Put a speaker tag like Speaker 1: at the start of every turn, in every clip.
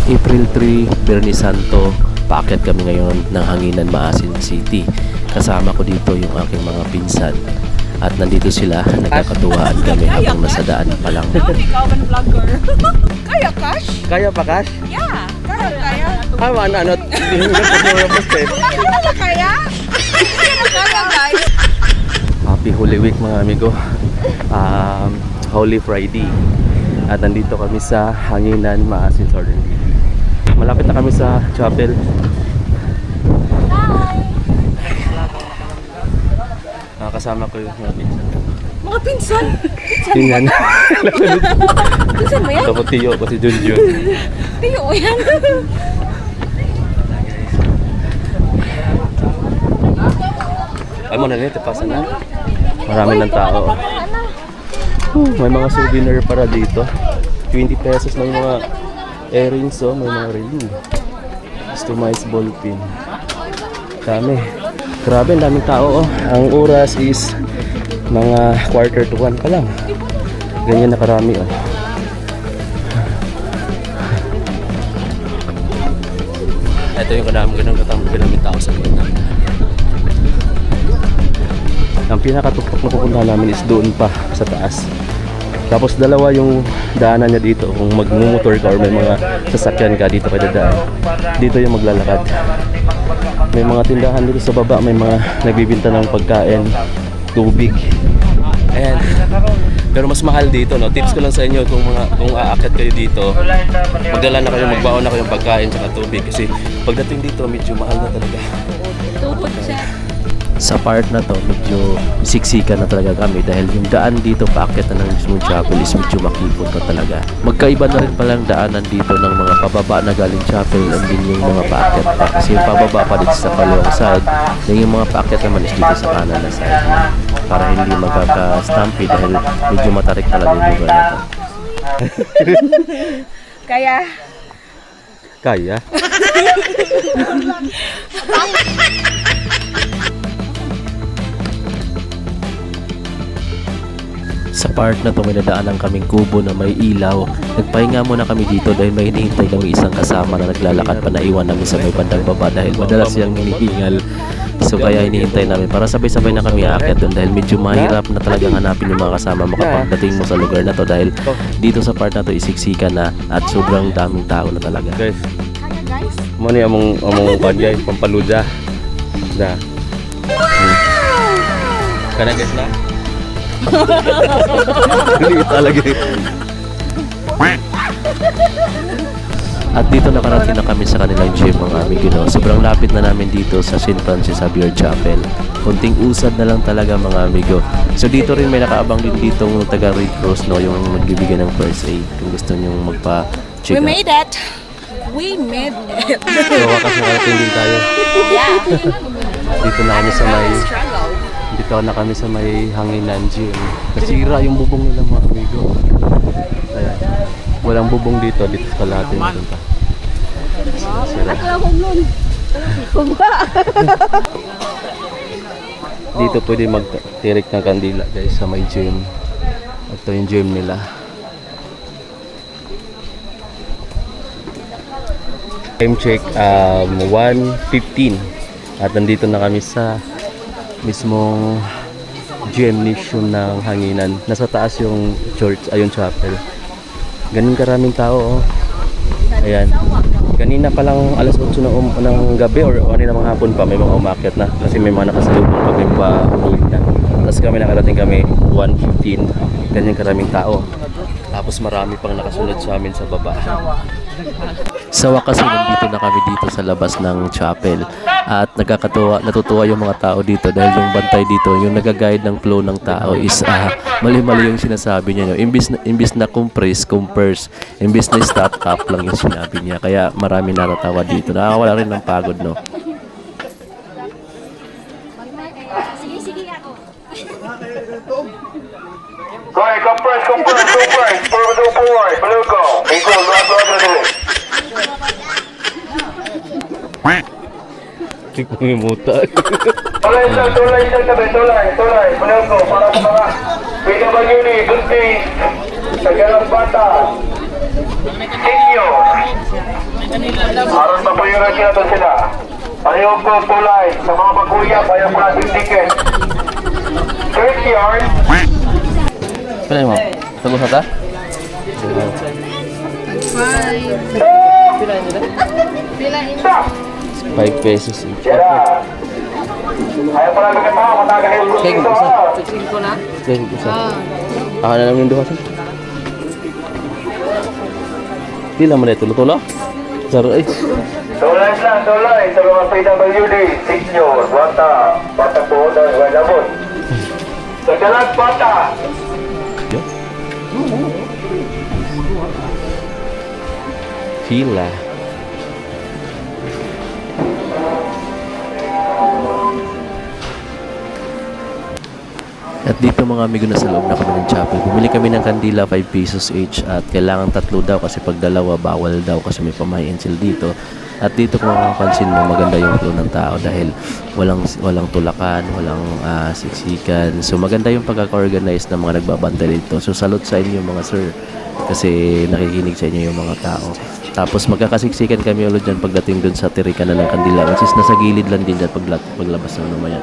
Speaker 1: April 3, Bernie Santo, paakyat kami ngayon ng Hanginan, Maasin City. Kasama ko dito yung aking mga pinsan. At nandito sila, nagkakatuwaan kami habang nasa daan pa lang.
Speaker 2: Ikaw man vlogger. Kaya Cash?
Speaker 3: Kaya pa, Cash?
Speaker 2: Yeah. Kaya.
Speaker 3: Hawa na, ano? Hindi ko poste.
Speaker 2: Kaya? Kaya guys.
Speaker 3: Happy Holy Week mga amigo. Holy Friday. At nandito kami sa Hanginan, Maasin, Southern Leyte. Malapit na kami sa chapel. Kasama ko yung mga pinsan.
Speaker 2: Mga pinsan?
Speaker 3: Yun yan.
Speaker 2: Pinsan mo yan?
Speaker 3: Ito ko Tiyo, ko si Junjun.
Speaker 2: Tiyo mo yan?
Speaker 3: Ay mo na rin, tapasan na. Marami ng tao. May mga souvenir para dito. 20 pesos na yung mga earrings, oh. May mga ring. Customized ballpin. Dami. Grabe, ang daming tao, oh. Ang oras is mga 1:45 pa lang. Ganyan na karami, oh. Ito yung ganang katamang tao sa gitna. Ang pinakatupak na pupuntahan namin is doon pa sa taas. Tapos dalawa yung daanan niya dito. Kung magmumotor ka or may mga sasakyan ka, dito ka dadaan. Dito yung maglalakad. May mga tindahan dito sa baba. May mga nagbibinta ng pagkain, tubig. Ayan. Pero mas mahal dito, no? Tips ko lang sa inyo kung aakyat kayo dito, magdala na kayo, magbaon na kayong pagkain at tubig. Kasi pagdating dito, medyo mahal na talaga.
Speaker 2: Tuhod siya.
Speaker 1: Sa part na to, medyo siksikan na talaga kami dahil yung daan dito paakyat na ng mismong chapel is medyo makipot na talaga. Magkaiba na rin palang daanan dito ng mga pababa na galing chapel and din yung mga paakyat pa. Kasi yung pababa pa dito sa kaliwang side, yung mga paakyat naman is dito sa kanan na side. Para hindi magkaka-stampede dahil medyo matarik talaga yung lugar na to.
Speaker 2: Kaya?
Speaker 3: Kaya?
Speaker 1: Sa part na to may nadaanan kaming kubo na may ilaw. Nagpahinga muna kami dito dahil may hinihintay kami isang kasama na naglalakad pa na iwan namin sa may bandang baba dahil madalas siyang hinihingal. So kaya hinihintay namin para sabay-sabay na kami aakyat doon dahil medyo mahirap na talagang hanapin yung mga kasama mo kapag dating mo sa lugar na to dahil dito sa part na to isiksikan na at sobrang daming tao na talaga.
Speaker 3: Guys,
Speaker 2: Kaya guys?
Speaker 3: mo ni among kanyay, pampaluja. Da. Kana guys na? Hindi talaga.
Speaker 1: At dito nakarating na kami sa kanilang gym mga amigo, no? Sobrang lapit na namin dito sa St. Francis Xavier Chapel. Kunting usad na lang talaga mga amigo. So dito rin may nakaabang din ditong taga Red Cross, no? Yung magbibigay ng first aid kung gusto nyong magpa-check
Speaker 2: We
Speaker 1: up.
Speaker 2: made it. We made it.
Speaker 3: So wakas nakarating din tayo.
Speaker 2: Yeah.
Speaker 3: Dito na kami sa may
Speaker 2: Struggle.
Speaker 3: Dito na kami sa may Hanginan gym. Nasira yung bubong nila mga amigo. Ayan. Walang bubong dito sa lahat yung punta. Sira. Dito pwede magtirik ng kandila guys sa may gym. Ito yung gym nila. Time check 1:15 at nandito na kami sa mismong gymnasium ng Hanginan. Nasa taas yung church, ayun chapel. Ganun karaming tao, oh. Ayan. Kanina pa lang alas 8 ng gabi or kanina mga hapon pa may mga umakyat na kasi may mga nakasalubong pag may pa-uwi na. Tapos kami nakarating kami 1:15. Ganyan karaming tao. Tapos marami pang nakasunod sa amin sa baba.
Speaker 1: Sa wakas nandito na kami dito sa labas ng chapel at natutuwa yung mga tao dito dahil yung bantay dito, yung nag-guide ng flow ng tao is mali-mali yung sinasabi niya, no? Imbis na compress, imbis na start up lang yung sinabi niya, kaya marami natatawa dito, nakakawala rin ng pagod, no?
Speaker 4: Right, compress. Forward, Maluko. Equal, last order to it.
Speaker 3: Muta.
Speaker 4: Tulay, tulay. Maluko, para. PWD, Bunting. Tagarang Bata. Senior. Aron pa po yung ragyan doon sila. Ayaw ko tulay sa mga maguyap, ayaw ko natin ticket. Courtyard.
Speaker 3: Pila mo? Tagos na ta?
Speaker 4: Stop!
Speaker 3: 5 pesos each.
Speaker 4: Yeah. Ayaw pa natin kita, matagal yung
Speaker 3: Okay,
Speaker 4: dito.
Speaker 3: isa.
Speaker 2: Ah.
Speaker 3: Okay, isa. Ako na lang yung duha. Pila mo na ito? Lutulo? Saro eh.
Speaker 4: Tulay lang, tulay sa mga PWD, senior, bata po na walabon. Sa dalag bata.
Speaker 3: Pila.
Speaker 1: At dito mga amigo na sa loob na kami ng chapel. Bumili kami ng kandila 5 pesos each at kailangan 3 daw kasi pag dalawa bawal daw kasi may pamahiin sila dito. At dito kung makapansin mo maganda yung flow ng tao dahil walang tulakan, walang siksikan. So maganda yung pagkaka-organize ng mga nagbabantay dito. So salute sa inyo mga sir kasi nakikinig sa inyo yung mga tao. Tapos magkakasiksikan kami ulit dyan pagdating dun sa tirikan na ng kandila which is nasa gilid lang din dyan paglabas ng lumaya.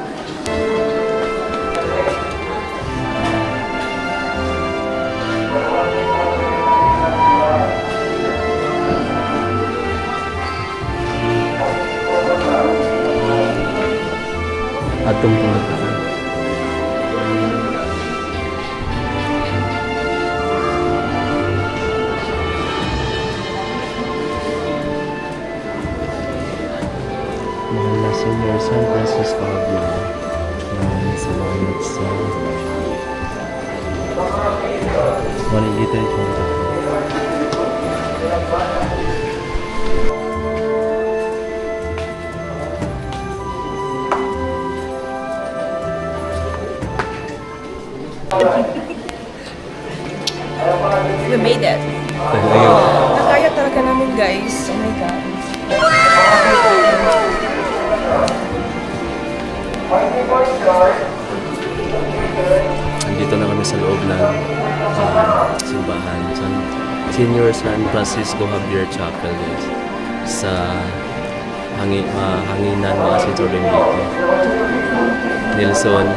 Speaker 3: Atong pang mahal na senior San Francisco Javier. Maraming salamat sa walang dito yung contact.
Speaker 2: We made it. Nakaya talaga namin guys. Oh my God.
Speaker 3: Andito na kami sa loob ng simbahan Senior San Francisco Javier Chapel guys sa hanginan mga si Jordan dito Nelson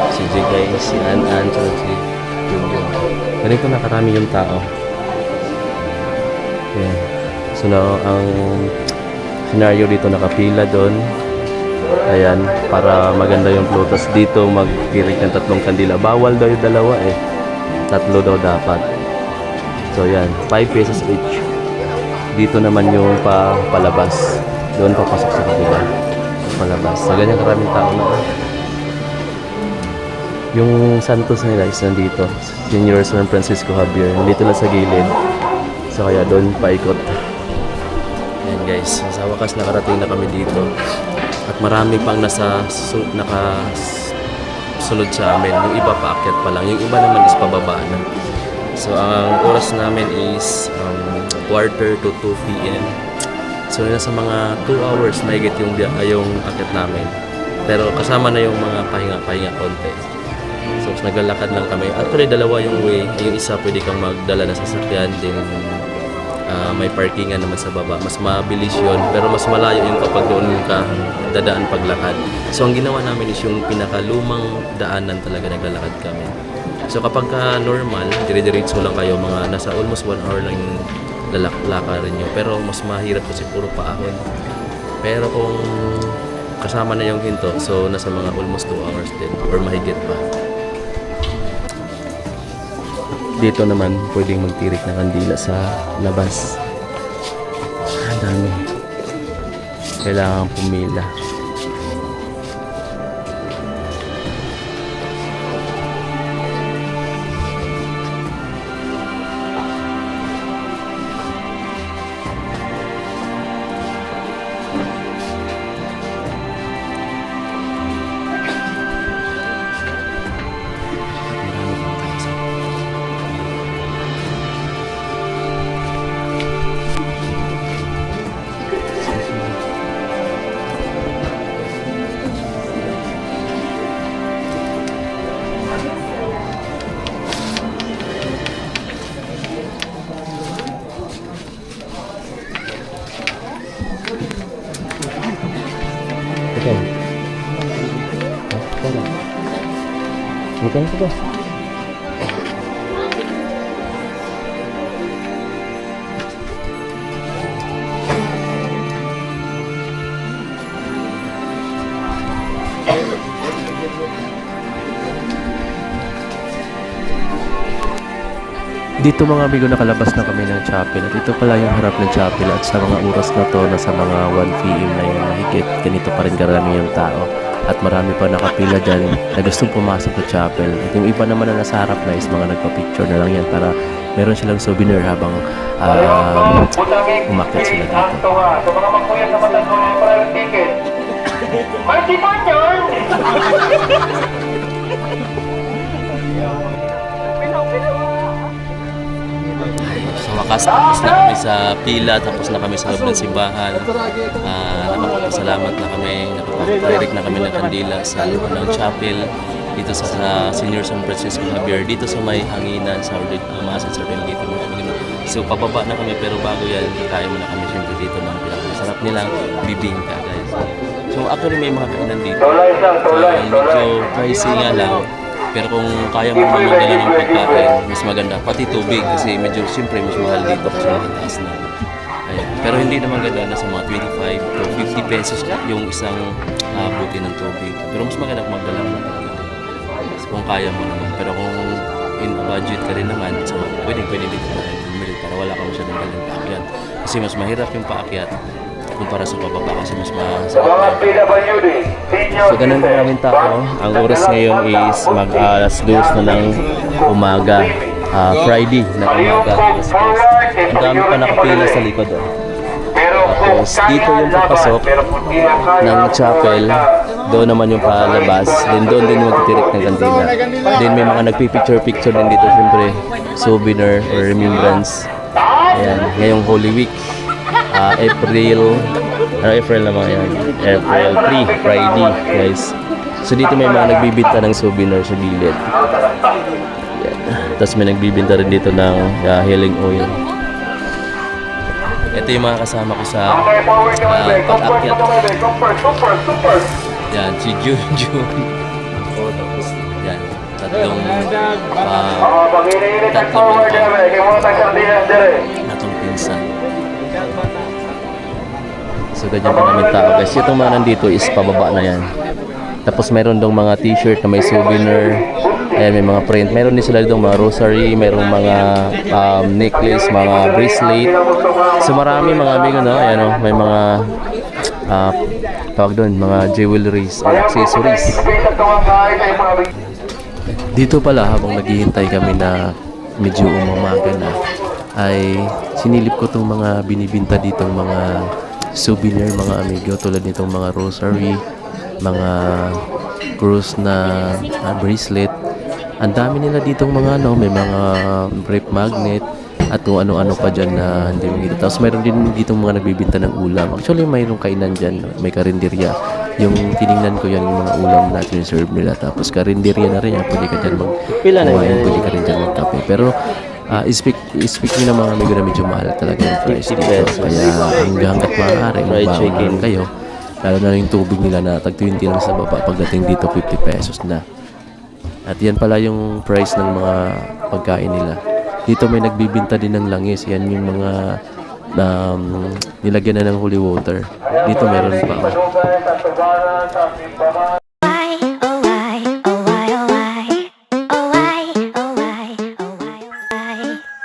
Speaker 3: si Jigay, si An, si Junjun. Ganito na karami yung tao. Yeah. So na ang scenario dito nakapila doon. Ayan, para maganda yung flow. Tapos dito magtirik ng 3 kandila. Bawal daw yung 2 eh. 3 daw dapat. So yan, 5 pesos each. Dito naman yung palabas. Doon papasok sa kabila. Palabas. Sa ganyan karaming tao na. Yung Santos nila is nandito. Senior San Francisco Javier. Nandito lang sa gilid. So kaya doon paikot. Yan guys. Sa wakas nakarating na kami dito. At marami pang nakasunod sa amin. Yung iba paakyat pa lang. Yung iba naman is pababa na. So ang oras namin is 1:45 to 2 p.m. So nasa mga 2 hours mahigit yung akyat namin. Pero kasama na yung mga pahinga konti. So naglalakad lang kami. Actually dalawa yung way. Yung isa pwede kang magdala na sasakyan din. May parkingan naman sa baba. Mas mabilis yun. Pero mas malayo yung kapag doon ka dadaan paglakad. So ang ginawa namin is yung pinakalumang daanan talaga naglalakad kami. So kapag normal, dire-diretso lang kayo. Mga nasa almost 1 hour lang yung lalakarin nyo. Pero mas mahirap kasi puro paahon. Pero kung kasama na yung hinto, so nasa mga almost 2 hours din. Or mahigit pa. Dito naman pwedeng magtirik ng kandila sa labas. Ang dami. Kailangan pumila. Ikaw. Ikaw ba?
Speaker 1: Dito mga amigo, nakalabas na kami ng chapel at ito pala yung harap ng chapel at sa mga oras na to, nasa mga 1 PM na yung mahigit, ganito pa rin karami yung tao at marami pa nakapila dyan na gustong pumasok sa chapel. At yung iba naman na nasa harap na is mga nagpa-picture na lang yan para meron silang souvenir habang umakyat sila dito.
Speaker 4: Sa mga makuya sa matandang yung private ticket. Marty Partner!
Speaker 3: Sa wakas, tapos na kami sa pila, tapos na kami sa loob ng simbahan. Nakapagpasalamat na kami, nakapag-direct na kami ng kandila sa loob ng chapel dito sa Senior San Francisco Javier, dito sa may hanginan sa Umasan sa Rin dito. So pababa na kami, pero bago yan, kain muna kami siyempre dito ng pinakamasarap nilang bibingka, guys. So actually may mga kainan dito. Medyo pricey nga lang. Pero kung kaya mo naman magdala ng pagkain, mas maganda. Pati tubig kasi medyo siyempre mas mahal dito kasi mataas na. Ayan. Pero hindi naman ganda, nasa mga 25 to 50 pesos yung isang buti ng tubig. Pero mas maganda kung magdala ng pagkain. So, kung kaya mo naman. Pero kung in budget ka rin naman, so pwede dito na rin bumili para wala ka masyadong galing paakyat. Kasi mas mahirap yung paakyat kumpara sa pababa kasi mas
Speaker 4: Sa mga PWD, senior
Speaker 3: So ganun na namin tao. Ang oras ngayon is mag alas 2 na ng umaga. Friday na umaga. Ang dami pa nakapila sa likod. Tapos dito yung papasok ng chapel. Doon naman yung palabas. Then doon din magtitirik ng kandila. Then may mga nagpipicture-picture din dito siyempre. Souvenir or remembrance. Ayan, ngayong Holy Week. April naman yan. April 3, Friday, guys. So dito may mga nagbibinta ng souvenir sa gilid. Yan. Tapos may nagbibinta rin dito ng healing oil. Ito yung mga kasama ko sa pag-akyat. Yan, si Junjun. Yan, tatlong pinsan. So ganyan pa namin tao, guys. Itong mga nandito is pababa na yan. Tapos meron dong mga t-shirt na may souvenir. Ayan, may mga print. Meron din sila dong mga rosary, merong mga necklace, mga bracelet. So marami mga amigo, no? Ayan, no? May mga tawag doon, mga jewelries or accessories.
Speaker 1: Dito pala habang naghihintay kami na medyo umamaga na, ay sinilip ko itong mga binibinta ditong mga souvenir mga amigo, tulad nitong mga rosary, mga cross na bracelet. Ang dami nila ditong mga may mga brief magnet at kung ano-ano pa dyan na hindi makita. Tapos mayroon din ditong mga nagbibinta ng ulam. Actually mayroong kainan dyan, may karinderya. Yung tiningnan ko yan, yung mga ulam na serve nila. Tapos karinderya na rin yan, pwede ka dyan mag-kumain, pwede ka rin dyan magkape. Pero speak nyo ng mga amigo na medyo mahal talaga yung price dito. Kaya hanggat maaari, magbaon kayo. Lalo na yung tubig nila na tag 20 lang sa baba. Pagdating dito, 50 pesos na. At yan pala yung price ng mga pagkain nila. Dito may nagbibinta din ng langis. Yan yung mga nilagyan na ng holy water. Dito meron pa.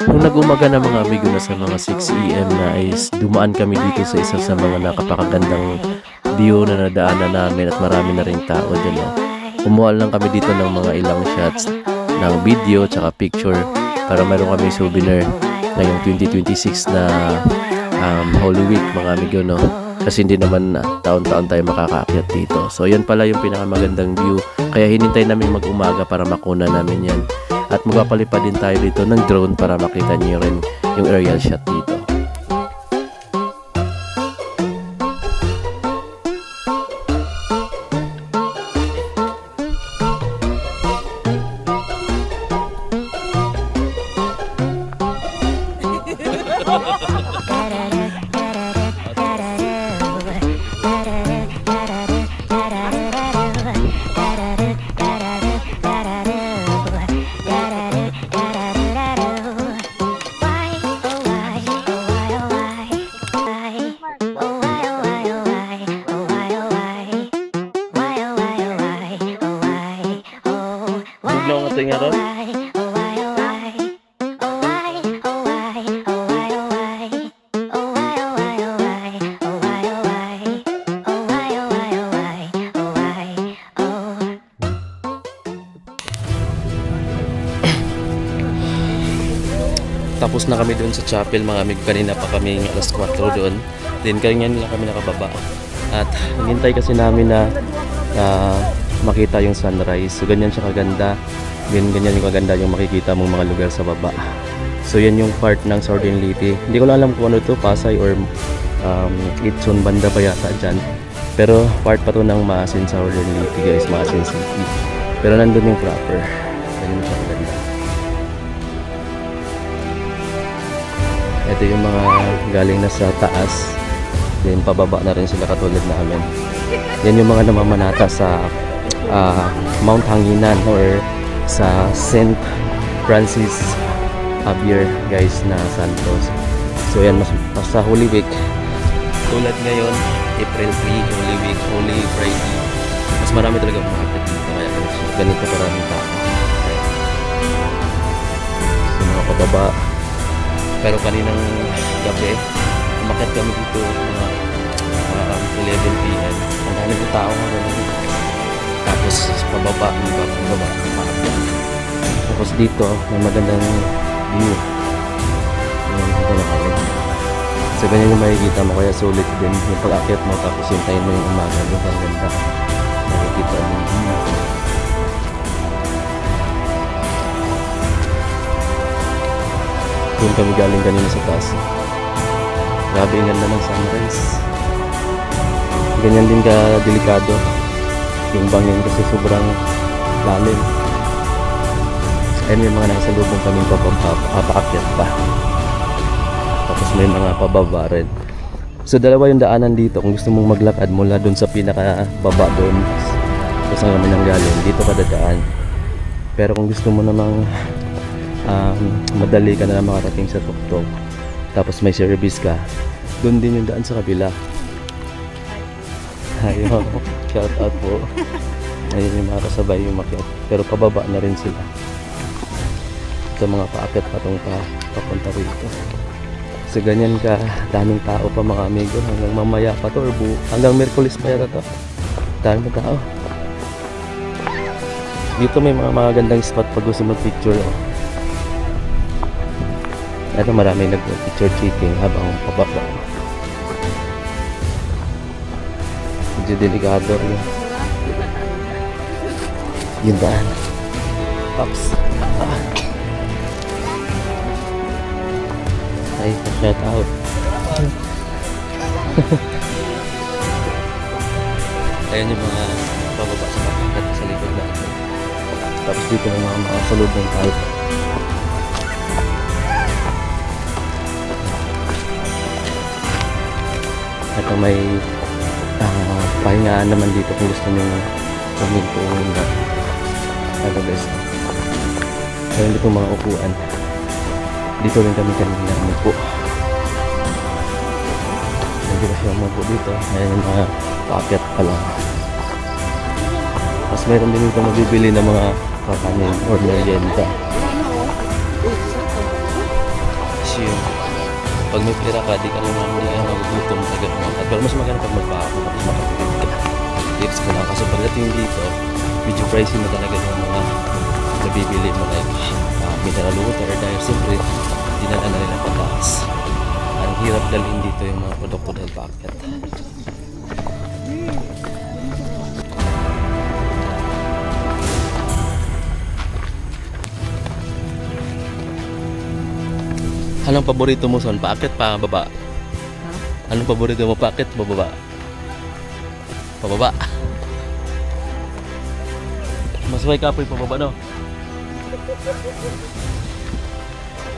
Speaker 1: Nung nag-umaga na mga amigo na sa mga 6 AM na is dumaan kami dito sa isa sa mga nakapakagandang view na nadaanan namin at marami na rin tao dyan. Kumuha lang kami dito ng mga ilang shots ng video tsaka picture para meron kami souvenir ngayong 2026 na Holy Week mga amigo, no? Kasi hindi naman taon-taon tayo makakaakyat dito. So yan pala yung pinakamagandang view. Kaya hinintay namin mag-umaga para makuna namin yan. At magpapalipad din tayo dito ng drone para makita niyo rin yung aerial shot dito.
Speaker 3: tapos na kami doon sa chapel mga amig. Kanina pa kami alas 4 doon. Then ganyan lang kami nakababa. At hinintay kasi namin na makita yung sunrise. So ganyan siya kaganda. Ganyan yung kaganda yung makikita mong mga lugar sa baba. So yan yung part ng Southern Leyte. Hindi ko lang alam kung ano to, Pasay or Itsun, banda pa yata dyan. Pero part pa to ng Maasin Southern Leyte guys, Maasin City. Pero nandun yung proper. Ganyan siya kaganda. Ito yung mga galing na sa taas. Then pababa na rin sila katulad namin. Yan yung mga namamanata sa Mount Hanginan or sa St. Francis Xavier guys na Santos. So yan, mas sa Holy Week. Tulad ngayon, April 3, Holy Week, Holy Friday. Mas marami talaga umakit dito. Kaya ganito karaming tao. So mga pababa. Pero kaninang gabi, umakit kami dito mga 11 p.m. Ang dami ng tao ngayon. Tapos pababa, pababa. Tapos dito, may magandang view. Dito na kami. So ganyan yung makikita mo, kaya sulit din yung pag-akit mo, tapos hintayin mo yung umaga doon. Ang ganda. Makikita mo yung view. Doon kami galing kanina sa taas. Grabe yung ganda ng sunrise. Ganyan din ka delikado yung bangin kasi sobrang lalim. Ayun, may mga nasa lubong kaming papaakyat pa. Tapos may mga pababa rin. So dalawa yung daanan dito. Kung gusto mong maglakad mula doon sa pinakababa doon kung saan kami nanggaling, dito ka dadaan. Pero kung gusto mo namang madali ka na makarating sa tuktok, tapos may service ka, doon din yung daan sa kabila. Ayun, shout out po. Ayun yung mga kasabay yung makiat. Pero pababa na rin sila. Sa mga paakyat patong papunta rito. So ganyan ka, daming tao pa mga amigo. Hanggang mamaya pa to or hanggang Miyerkules pa yata to. Daming tao. Dito may mga magandang spot pag gusto mag-picture. Ito marami nag-picture taking habang pababa. Medyo delikado rin yung daan. Pops. Ay, shout out. Ayan yung mga pababa sa papakat sa likod natin. Tapos dito yung mga salubong tayo. At may pahingaan naman dito kung gusto nyo puminto na ano guys. Ayun dito mga upuan. Dito rin kami kanina umupo. Hindi ba siya umupo dito? Ayan yung mga paakyat pa lang. Tapos mayroon din dito mabibili ng mga kakanin or merienda. Kasi pag may pera ka, di ka naman magugutom agad mga. Pero mas maganda pag magpahapon, mas makapagod ka. Tips ko lang. Kasi pagdating dito, medyo pricey na talaga yung mga nabibili mo like mineral water dahil siyempre dinala na nila pataas. Ang hirap dalhin dito yung mga produkto dahil paakyat. Anong paborito mo son? Paakyat pa baba? Anong paborito mo? Paakyat o baba? Pababa. Mas may kapoy pababa no?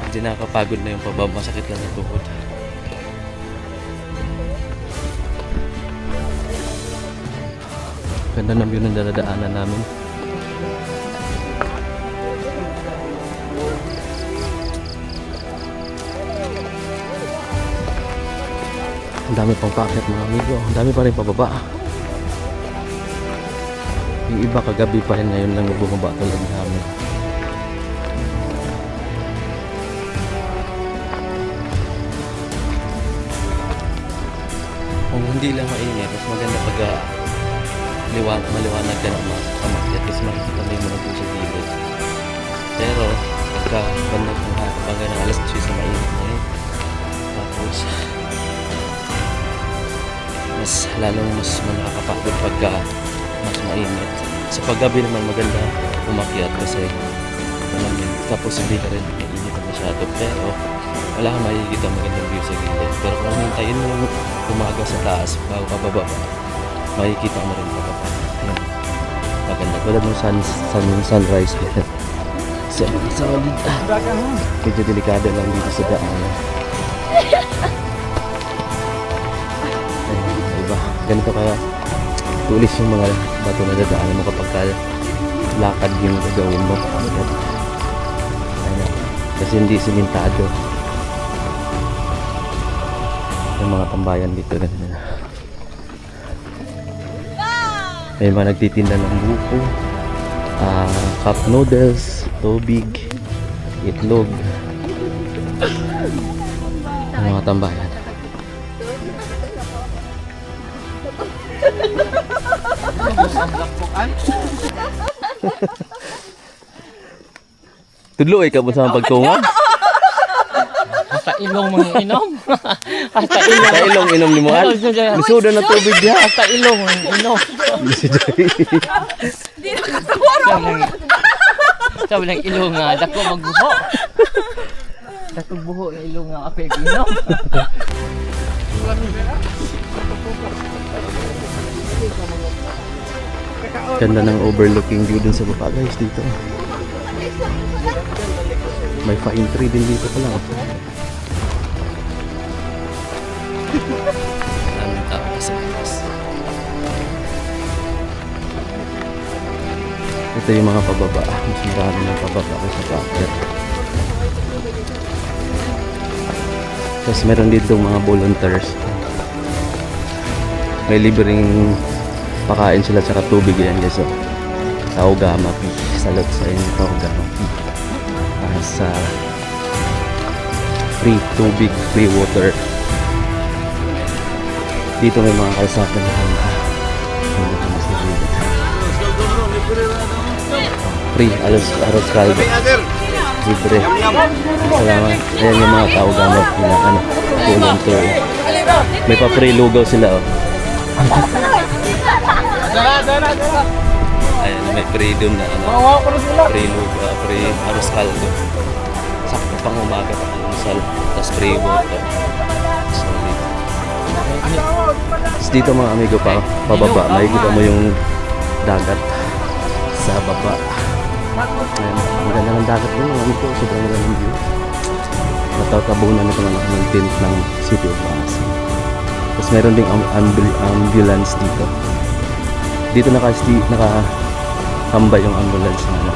Speaker 3: Hindi nakakapagod na yung pababa. Masakit lang yung tuhod. Ganda ng view ng daladaanan namin. Ang dami pang paakyat mga amigo. Ang dami pa rin pababa. Yung iba kagabi pa rin, ngayon lang bumaba tulad namin. Kung hindi lang mainit, mas maganda pag maliwanag ka na makakyat kasi makikita mo yung mga sa gilid. Pero pagka bandang Hanggang ng alas 10 sa mainit na yun. Tapos, mas nakakapagod pagka mas mainit. Sa paggabi naman maganda umakyat kasi malamig. Tapos hindi ka rin mainit masyado. Pero wala kang makikita magandang view sa gilid. Pero kung hintayin mo yung umaga sa taas bago ka baba, makikita mo rin pababa. Ayan. Maganda. Wala mo sunrise dito. Solid. Medyo delikado lang dito sa daan. Diba? Ganito kaya tulis yung mga bato na dadaanan mo kapag lakad yung gagawin mo. Ayan. Kasi hindi simentado. Yung mga tambayan dito. Ganito. May mga nagtitinda ng buko, cup noodles, tubig, itlog. Ang mga tambayan. Tudlo ay kamo sa pagtunga.
Speaker 5: Hasta ilong mong inom. Hasta ilong.
Speaker 3: Sa ilong inom ni mo an. Lisudo na tubig diha.
Speaker 5: Hasta ilong mong inom. Sabi lang ilong nga. Dako magbuho. Dako buho na ilong nga. Ako yung inom.
Speaker 3: Ganda ng overlooking view dun sa baba guys dito. May fine tree din dito pala. Daming tao sa labas. Ito yung mga pababa. Mas marami ng pababa kasi sa packet. Tapos meron dito mga volunteers. May libreng pakain sila tsaka tubig yan guys. So, Taogama Pi. Salot sa inyo Taogama Pi. Sa free tubig, free water. Dito may mga kalsada na free, aros kaldo. Libre. Salamat. Ayan yung mga tao gamit na volunteer. May pa-free lugaw sila oh. Ayan, may free doon na free lugaw, free aros kaldo. Sakto pang umaga pang almusal, tapos free water. Solid. Tapos dito mga amigo pa, pababa, makikita mo yung dagat sa baba. Ayan, ang ganda ng dagat doon mga amigo, sobrang ganda ng view. Natatabunan ito ng tent ng City of Pasig. Tapos meron ding ambulance dito. Dito nakahamba yung ambulance na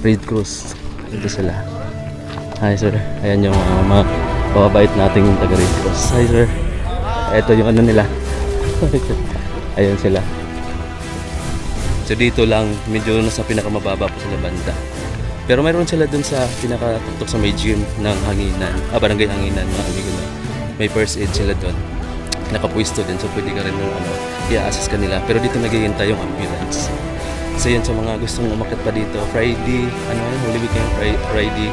Speaker 3: Red Cross. Dito sila. Hi sir. Ayan yung mga pababait nating yung taga Red Cross. Hi sir. Ito yung ano nila. Ayan sila. So dito lang, medyo nasa pinakamababa po sila banda. Pero mayroon sila dun sa pinakatuktok sa may gym ng Hanginan. Barangay Hanginan mga amigo na. May first aid sila dun. Nakapwisto din, so pwede ka rin i-assist kanila. Pero dito naghihintay yung ambulance. So yun, sa mga gustong umakyat pa dito, Friday, Holy Weekend, Friday,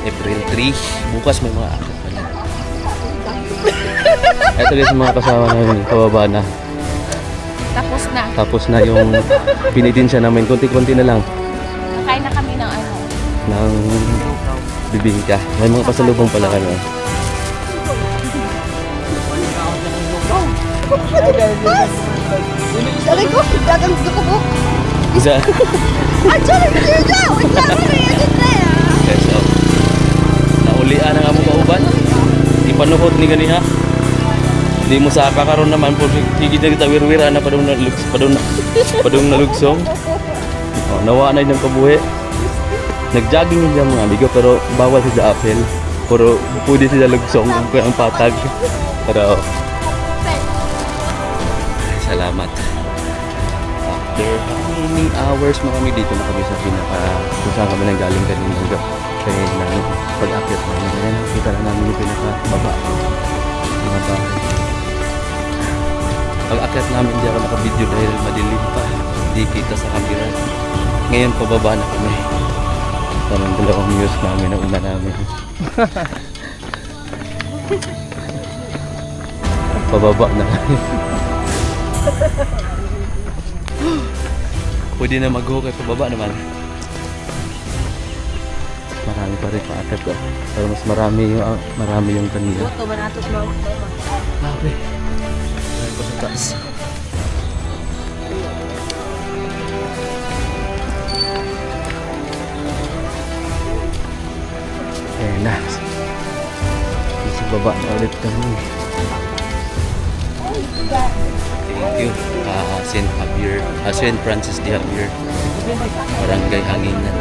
Speaker 3: April 3. Bukas may mga akit pa niya. Ito guys, mga kasama namin, pababa na. Tapos na yung pinitinsya namin, konti-konti na lang.
Speaker 2: Nakain na kami ng
Speaker 3: Ng bibingka. May mga pasalubong pala kami.
Speaker 2: Sabi ko, dagang duko ko.
Speaker 3: Isa.
Speaker 2: Diyan, wait lang, adyan na ya.
Speaker 3: Okay, so, naulian na nga mo kauban. Ipanuhot ni ganiha. Di mo sa kakaroon naman po higit na kita wirwira na padung nalugsong. Oh, nawa na yung kabuhi. Nag-jogging yung mga amigo pero bawal sila apel. Pero pwede sila lugsong ang patag. Pero salamat. After how many hours mga kami dito na kami sa kung saan kami nanggaling kanina kaya namin pag-akyat namin. Kaya nakita na namin yung pinakababa mga bahay. Pag-akyat namin hindi ako naka-video dahil madilim pa. Hindi kita sa camera. Ngayon pababa na kami. Yan ang dalawang views namin na una namin. Pababa na. Pwede na mag-go kay pababa naman. Marami pa rin paakyat ko. Pero mas marami yung kanina.
Speaker 2: Ito ba nato sa mga
Speaker 3: Grabe. Marami pa sa taas. Ayan na. Sa baba na ulit kami. Thank you. St. Javier. St. Francis de Javier. Barangay Hanginan.